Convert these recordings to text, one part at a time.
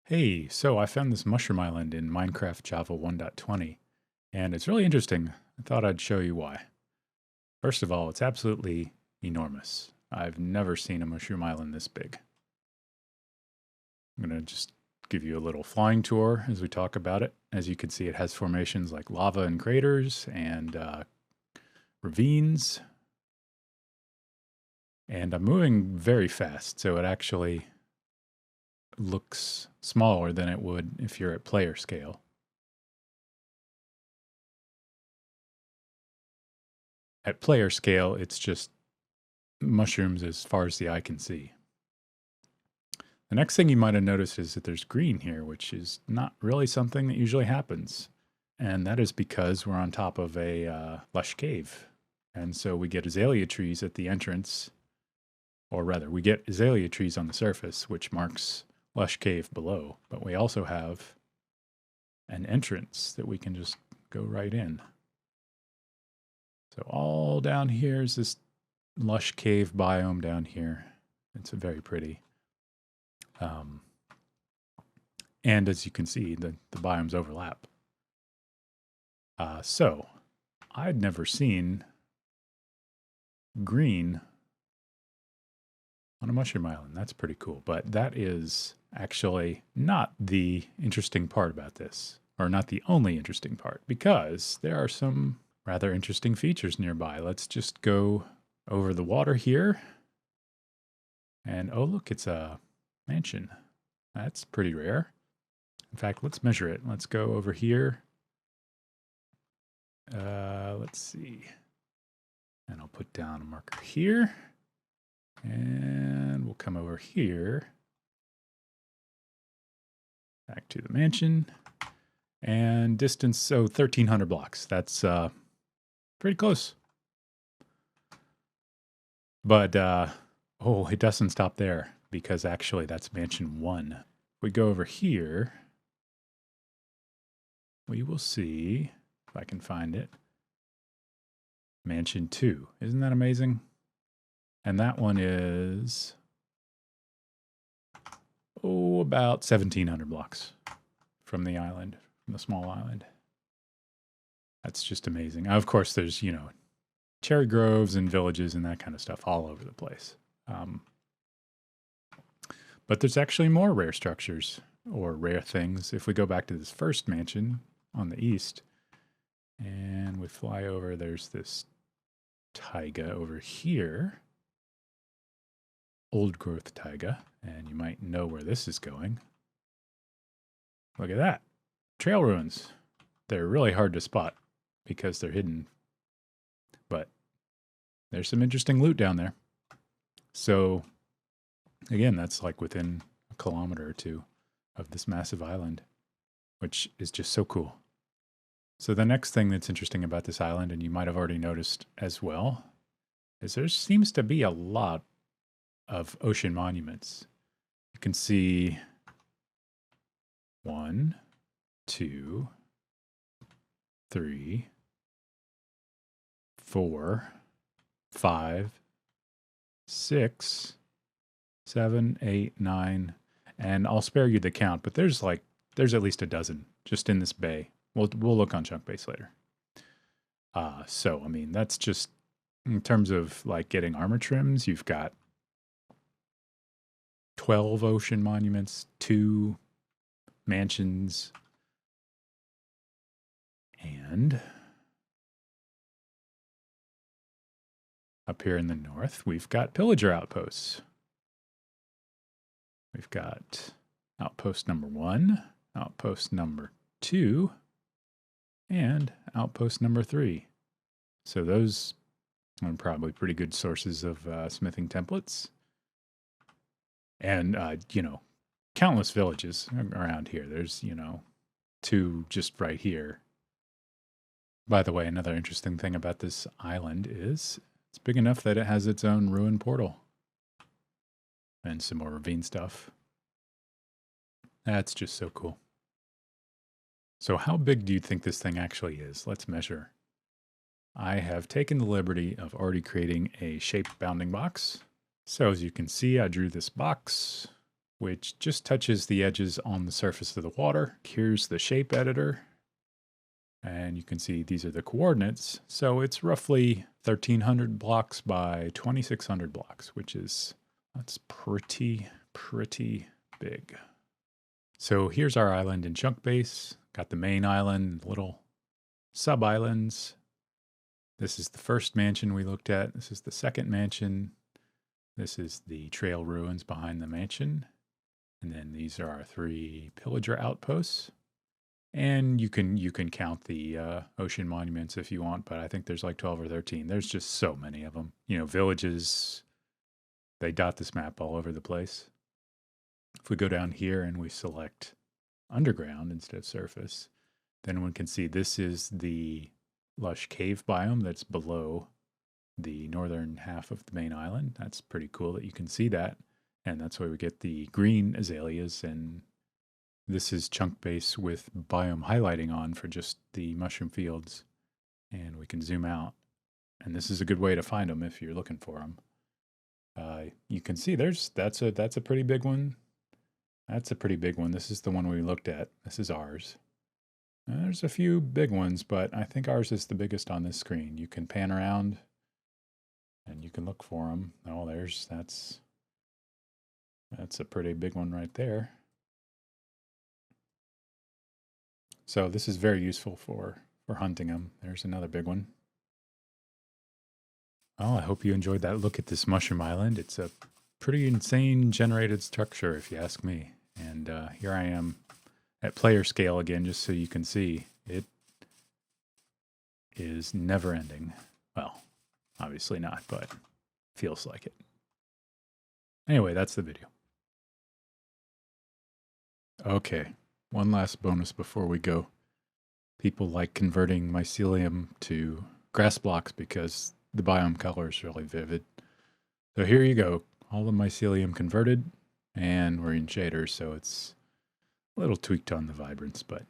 Hey, so I found this mushroom island in Minecraft Java 1.20, and it's really interesting. I thought I'd show you why. First of all, it's absolutely enormous. I've never seen a mushroom island this big. I'm going to just give you a little flying tour as we talk about it. As you can see, it has formations like lava and craters and ravines. And I'm moving very fast, so it actually looks smaller than it would if you're at player scale. At player scale, it's just mushrooms as far as the eye can see. The next thing you might have noticed is that there's green here, which is not really something that usually happens. And that is because we're on top of a lush cave. And so we get azalea trees at the entrance, or rather, we get azalea trees on the surface, which marks lush cave below. But we also have an entrance that we can just go right in. So all down here is this lush cave biome down here. It's very pretty. And as you can see, the biomes overlap. So I'd never seen green on a mushroom island. That's pretty cool. But that is actually not the interesting part about this, or not the only interesting part, because there are some rather interesting features nearby. Let's just go over the water here. And oh, look, it's a mansion. That's pretty rare. In fact, let's measure it. Let's go over here. Let's see. And I'll put down a marker here. And we'll come over here. Back to the mansion. And distance, so 1,300 blocks. That's pretty close. But, oh, it doesn't stop there, because actually that's mansion 1. If we go over here, we will see, if I can find it, mansion 2. Isn't that amazing? And that one is, about 1,700 blocks from the island, from the small island. That's just amazing. Of course, there's, cherry groves and villages and that kind of stuff all over the place. But there's actually more rare structures or rare things. If we go back to this first mansion on the east and we fly over, there's this taiga over here. Old growth taiga, and you might know where this is going. Look at that. Trail ruins. They're really hard to spot because they're hidden. But there's some interesting loot down there. So, again, that's like within a kilometer or two of this massive island, which is just so cool. So the next thing that's interesting about this island, and you might have already noticed as well, is there seems to be a lot of ocean monuments. You can see 1, 2, 3, 4, 5, 6, 7, 8, 9, and I'll spare you the count, but there's at least a dozen just in this bay. We'll look on Chunk Base later. So I mean, that's just in terms of like getting armor trims. You've got 12 ocean monuments, 2 mansions, and up here in the north, we've got pillager outposts. We've got outpost number 1, outpost number 2, and outpost number 3. So those are probably pretty good sources of smithing templates. And, countless villages around here. There's, 2 just right here. By the way, another interesting thing about this island is it's big enough that it has its own ruin portal. And some more ravine stuff. That's just so cool. So how big do you think this thing actually is? Let's measure. I have taken the liberty of already creating a shaped bounding box. So as you can see, I drew this box which just touches the edges on the surface of the water. Here's the shape editor. And you can see these are the coordinates. So it's roughly 1,300 blocks by 2,600 blocks, that's pretty big. So here's our island in chunk base. Got the main island, little sub islands. This is the first mansion we looked at. This is the second mansion. This is the trail ruins behind the mansion. And then these are our 3 pillager outposts. And you can count the ocean monuments if you want, but I think there's like 12 or 13. There's just so many of them. Villages, they dot this map all over the place. If we go down here and we select underground instead of surface, then one can see this is the lush cave biome that's below the northern half of the main island. That's pretty cool that you can see that. And that's why we get the green azaleas, and this is chunk base with biome highlighting on for just the mushroom fields. And we can zoom out. And this is a good way to find them if you're looking for them. You can see that's a pretty big one. That's a pretty big one. This is the one we looked at. This is ours. There's a few big ones, but I think ours is the biggest on this screen. You can pan around and you can look for them. Oh, that's a pretty big one right there. So this is very useful for hunting them. There's another big one. Oh, I hope you enjoyed that look at this mushroom island. It's a pretty insane generated structure, if you ask me. And here I am at player scale again, just so you can see. It is never ending. Well, obviously not, but feels like it. Anyway, that's the video. Okay, one last bonus before we go. People like converting mycelium to grass blocks because the biome color is really vivid. So here you go. All the mycelium converted, and we're in shaders, so it's a little tweaked on the vibrance, but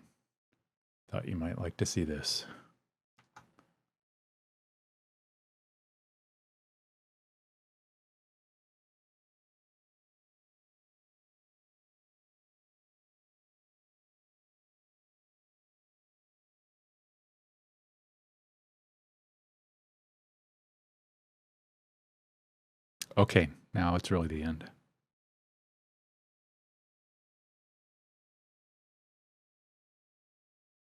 thought you might like to see this. Okay, now it's really the end.